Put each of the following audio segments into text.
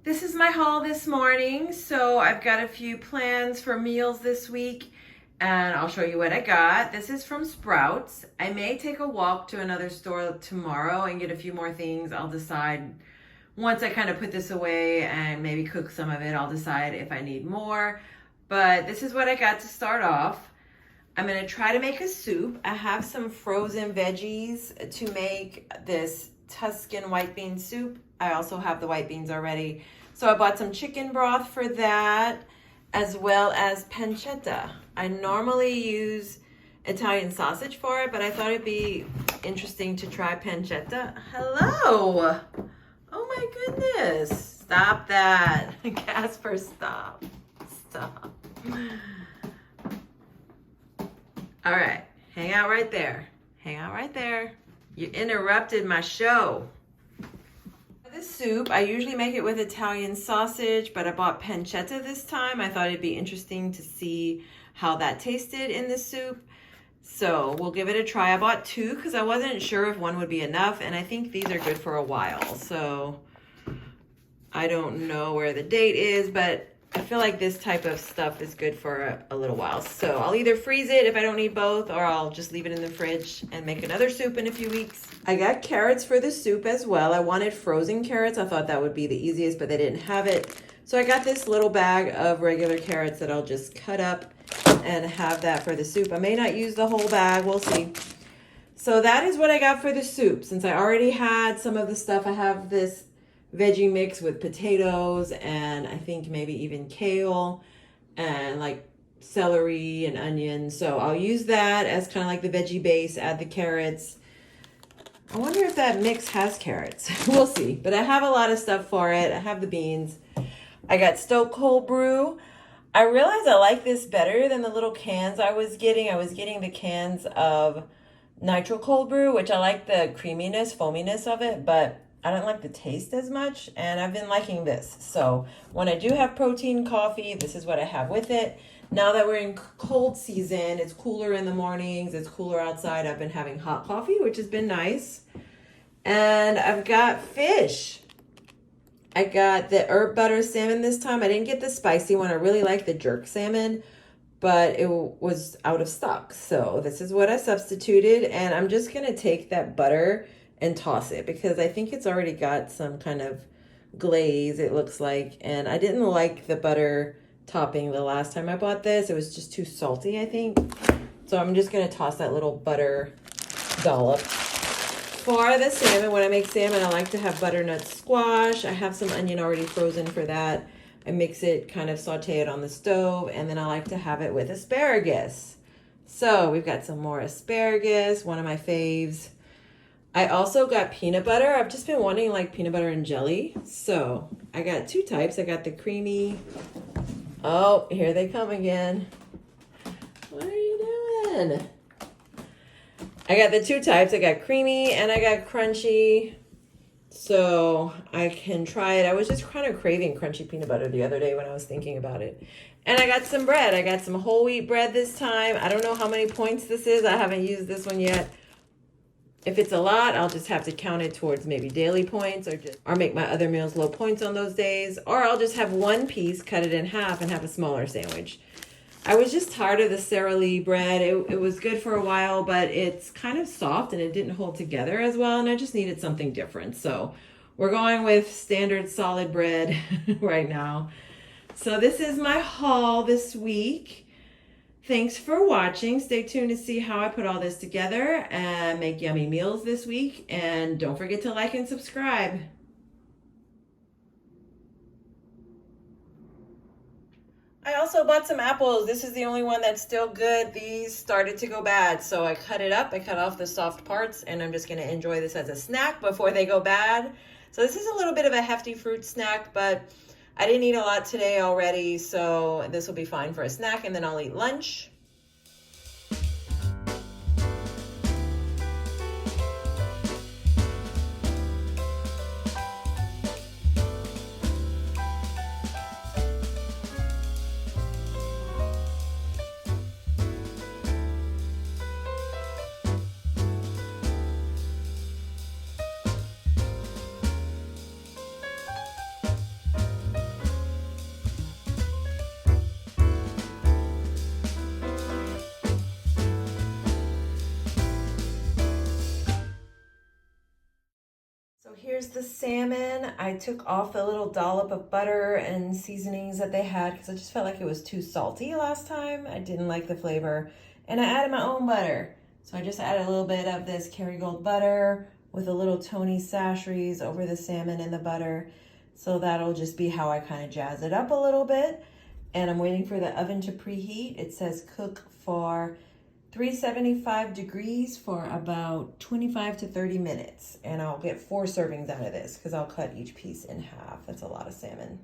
This is my haul this morning. So I've got a few plans for meals this week and I'll show you what I got. This is from Sprouts. I may take a walk to another store tomorrow and get a few more things. I'll decide once I kind of put this away and maybe cook some of it, I'll decide if I need more. But this is what I got to start off. I'm gonna try to make a soup. I have some frozen veggies to make this Tuscan white bean soup. I also have the white beans already. So I bought some chicken broth for that, as well as pancetta. I normally use Italian sausage for it, but I thought it'd be interesting to try pancetta. Hello! Oh my goodness. Stop that. Casper, stop. Stop. All right, hang out right there. Hang out right there. You interrupted my show. This soup, I usually make it with Italian sausage, but I bought pancetta this time. I thought it'd be interesting to see how that tasted in the soup. So we'll give it a try. I bought two because I wasn't sure if one would be enough, and I think these are good for a while. So I don't know where the date is, but I feel like this type of stuff is good for a little while. So I'll either freeze it if I don't need both, or I'll just leave it in the fridge and make another soup in a few weeks. I got carrots for the soup as well. I wanted frozen carrots. I thought that would be the easiest, but they didn't have it. So I got this little bag of regular carrots that I'll just cut up and have that for the soup. I may not use the whole bag. We'll see. So that is what I got for the soup. Since I already had some of the stuff, I have this veggie mix with potatoes and I think maybe even kale and like celery and onions. So I'll use that as kind of like the veggie base, add the carrots. I wonder if that mix has carrots. We'll see. But I have a lot of stuff for it. I have the beans. I got Stoke Cold Brew. I realized I like this better than the little cans I was getting. I was getting the cans of Nitro Cold Brew, which I like the creaminess, foaminess of it, but I don't like the taste as much, and I've been liking this. So when I do have protein coffee, this is what I have with it. Now that we're in cold season, it's cooler in the mornings, it's cooler outside. I've been having hot coffee, which has been nice. And I've got fish. I got the herb butter salmon this time. I didn't get the spicy one. I really like the jerk salmon, but it was out of stock. So this is what I substituted, and I'm just gonna take that butter and toss it because I think it's already got some kind of glaze, it looks like. And I didn't like the butter topping the last time I bought this. It was just too salty, I think. So I'm just gonna toss that little butter dollop. For the salmon, when I make salmon, I like to have butternut squash. I have some onion already frozen for that. I mix it, kind of saute it on the stove, and then I like to have it with asparagus. So we've got some more asparagus, one of my faves. I also got peanut butter. I've just been wanting like peanut butter and jelly. So I got two types. I got the creamy. Oh, here they come again. What are you doing? I got the two types. I got creamy and I got crunchy. So I can try it. I was just kind of craving crunchy peanut butter the other day when I was thinking about it. And I got some bread. I got some whole wheat bread this time. I don't know how many points this is. I haven't used this one yet. If it's a lot, I'll just have to count it towards maybe daily points or make my other meals low points on those days. Or I'll just have one piece, cut it in half, and have a smaller sandwich. I was just tired of the Sara Lee bread. It was good for a while, but it's kind of soft and it didn't hold together as well, and I just needed something different. So we're going with standard solid bread right now. So this is my haul this week. Thanks for watching. Stay tuned to see how I put all this together and make yummy meals this week. And don't forget to like and subscribe. I also bought some apples. This is the only one that's still good. These started to go bad, so I cut it up. I cut off the soft parts, and I'm just going to enjoy this as a snack before they go bad. So this is a little bit of a hefty fruit snack, but I didn't eat a lot today already, so this will be fine for a snack, and then I'll eat lunch. So here's the salmon. I took off the little dollop of butter and seasonings that they had because I just felt like it was too salty last time. I didn't like the flavor. And I added my own butter. So I just added a little bit of this Kerrygold butter with a little Tony Chachere's over the salmon and the butter. So that'll just be how I kind of jazz it up a little bit. And I'm waiting for the oven to preheat. It says cook for 375 degrees for about 25 to 30 minutes. And I'll get 4 servings out of this because I'll cut each piece in half. That's a lot of salmon.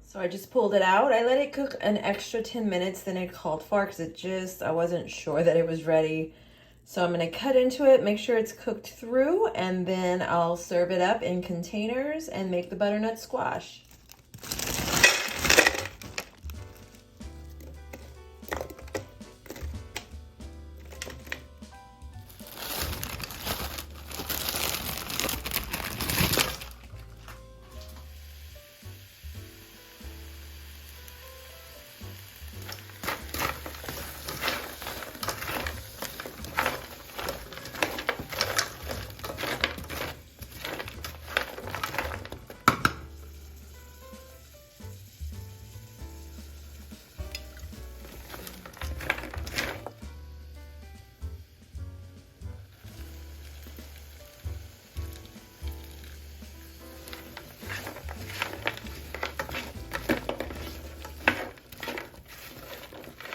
So I just pulled it out. I let it cook an extra 10 minutes than it called for because I wasn't sure that it was ready. So I'm gonna cut into it, make sure it's cooked through, and then I'll serve it up in containers and make the butternut squash.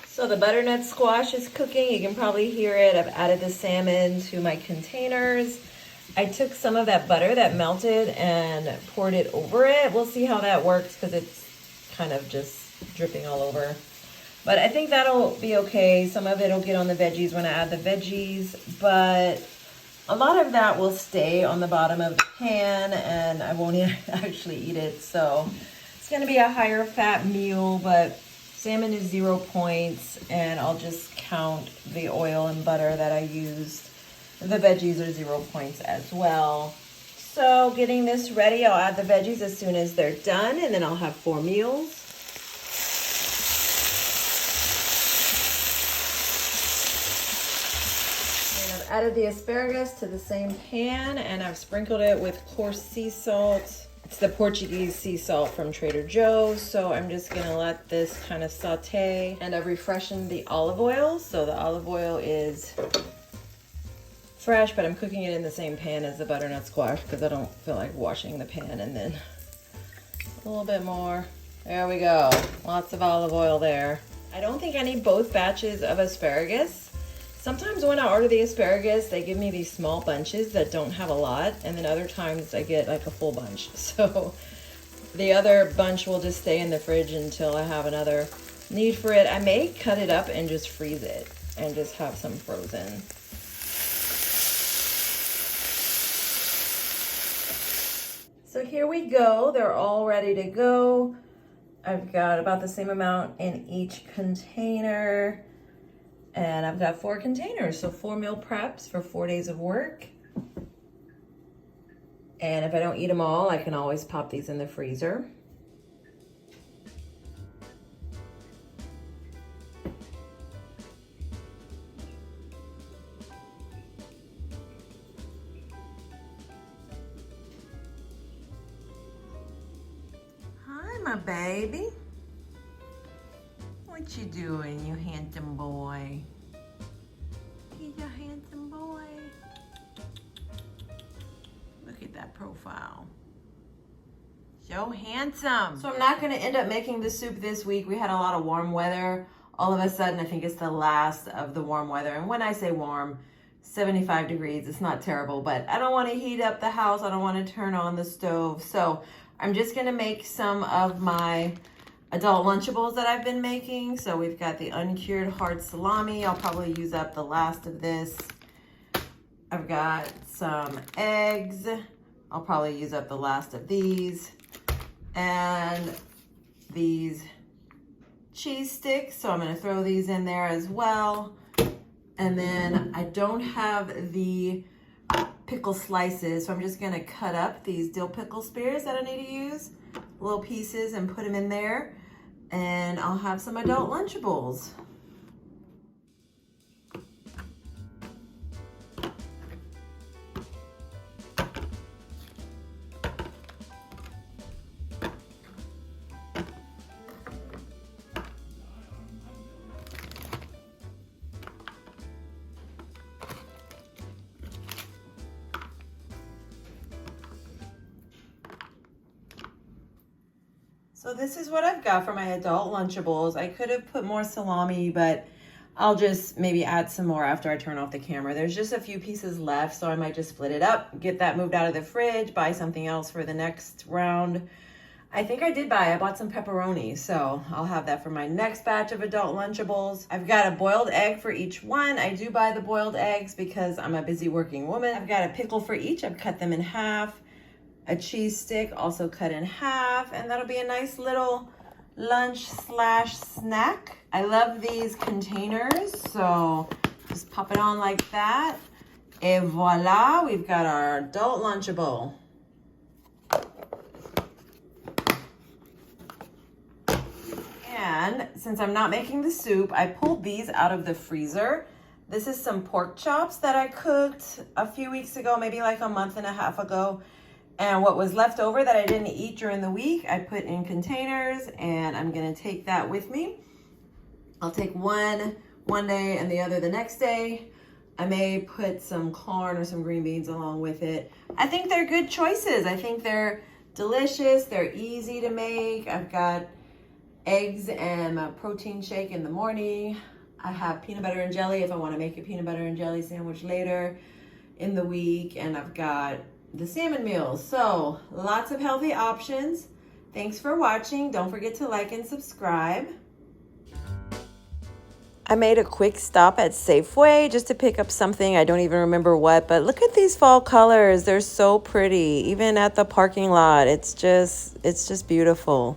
So the butternut squash is cooking. You can probably hear it. I've added the salmon to my containers. I took some of that butter that melted and poured it over it. We'll see how that works because it's kind of just dripping all over. But I think that'll be okay. Some of it will get on the veggies when I add the veggies, but a lot of that will stay on the bottom of the pan and I won't actually eat it. So it's gonna be a higher fat meal, but salmon is 0 points, and I'll just count the oil and butter that I used. The veggies are 0 points as well. So getting this ready, I'll add the veggies as soon as they're done, and then I'll have 4 meals. And I've added the asparagus to the same pan, and I've sprinkled it with coarse sea salt. It's the Portuguese sea salt from Trader Joe's, so I'm just gonna let this kind of saute. And I've refreshened the olive oil, so the olive oil is fresh, but I'm cooking it in the same pan as the butternut squash because I don't feel like washing the pan. And then a little bit more. There we go. Lots of olive oil there. I don't think I need both batches of asparagus. Sometimes when I order the asparagus, they give me these small bunches that don't have a lot, and then other times I get like a full bunch. So the other bunch will just stay in the fridge until I have another need for it. I may cut it up and just freeze it and just have some frozen. So here we go. They're all ready to go. I've got about the same amount in each container. And I've got 4 containers, so 4 meal preps for 4 days of work. And if I don't eat them all, I can always pop these in the freezer. Hi, my baby. What you doing, you handsome boy? He's a handsome boy. Look at that profile. So handsome. So I'm not gonna end up making the soup this week. We had a lot of warm weather. All of a sudden, I think it's the last of the warm weather. And when I say warm, 75 degrees, it's not terrible, but I don't wanna heat up the house. I don't wanna turn on the stove. So I'm just gonna make some of my adult Lunchables that I've been making. So we've got the uncured hard salami. I'll probably use up the last of this. I've got some eggs. I'll probably use up the last of these. And these cheese sticks. So I'm gonna throw these in there as well. And then I don't have the pickle slices, so I'm just gonna cut up these dill pickle spears that I need to use, little pieces, and put them in there. And I'll have some adult Lunchables. So this is what I've got for my adult Lunchables. I could have put more salami, but I'll just maybe add some more after I turn off the camera. There's just a few pieces left, so I might just split it up, get that moved out of the fridge, buy something else for the next round. I think I bought some pepperoni, so I'll have that for my next batch of adult Lunchables. I've got a boiled egg for each one. I do buy the boiled eggs because I'm a busy working woman. I've got a pickle for each. I've cut them in half. A cheese stick also cut in half, and that'll be a nice little lunch/snack. I love these containers, so just pop it on like that. Et voila, we've got our adult Lunchable. And since I'm not making the soup, I pulled these out of the freezer. This is some pork chops that I cooked a few weeks ago, maybe like a month and a half ago. And what was left over that I didn't eat during the week, I put in containers, and I'm gonna take that with me. I'll take one day and the other the next day. I may put some corn or some green beans along with it. I think they're good choices. I think they're delicious. They're easy to make. I've got eggs and a protein shake in the morning. I have peanut butter and jelly if I want to make a peanut butter and jelly sandwich later in the week. And I've got the salmon meals. So lots of healthy options. Thanks for watching. Don't forget to like and subscribe. I made a quick stop at Safeway just to pick up something. I don't even remember what, but look at these fall colors. They're so pretty. Even at the parking lot, it's just beautiful.